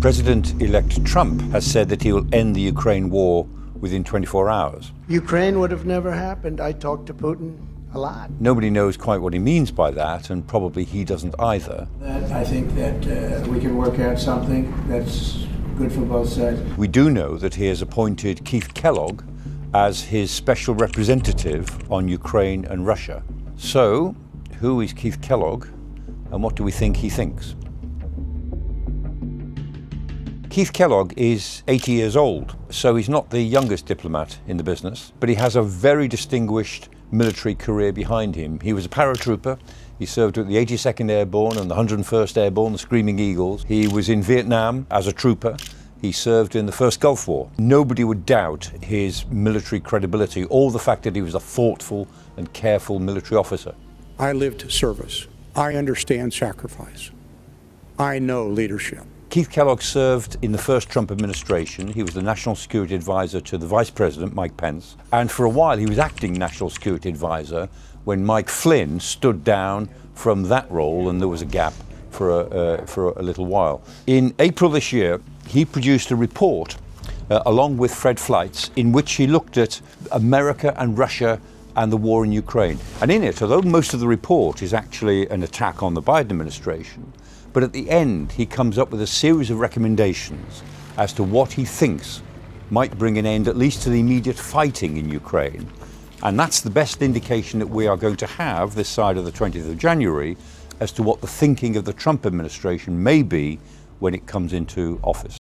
President-elect Trump has said that he will end the Ukraine war within 24 hours. Ukraine would have never happened. I talked to Putin a lot. Nobody knows quite what he means by that, and probably he doesn't either. I think that we can work out something that's good for both sides. We do know that he has appointed Keith Kellogg as his special representative on Ukraine and Russia. So, who is Keith Kellogg, and what do we think he thinks? Keith Kellogg is 80 years old, so he's not the youngest diplomat in the business, but he has a very distinguished military career behind him. He was a paratrooper. He served with the 82nd Airborne and the 101st Airborne, the Screaming Eagles. He was in Vietnam as a trooper. He served in the First Gulf War. Nobody would doubt his military credibility or the fact that he was a thoughtful and careful military officer. I lived service. I understand sacrifice. I know leadership. Keith Kellogg served in the first Trump administration. He was the National Security Advisor to the Vice President, Mike Pence. And for a while, he was acting National Security Advisor when Mike Flynn stood down from that role, and there was a gap for a little while. In April this year, he produced a report along with Fred Fleitz in which he looked at America and Russia and the war in Ukraine. And in it, although most of the report is actually an attack on the Biden administration, but at the end, he comes up with a series of recommendations as to what he thinks might bring an end, at least to the immediate fighting in Ukraine. And that's the best indication that we are going to have this side of the 20th of January as to what the thinking of the Trump administration may be when it comes into office.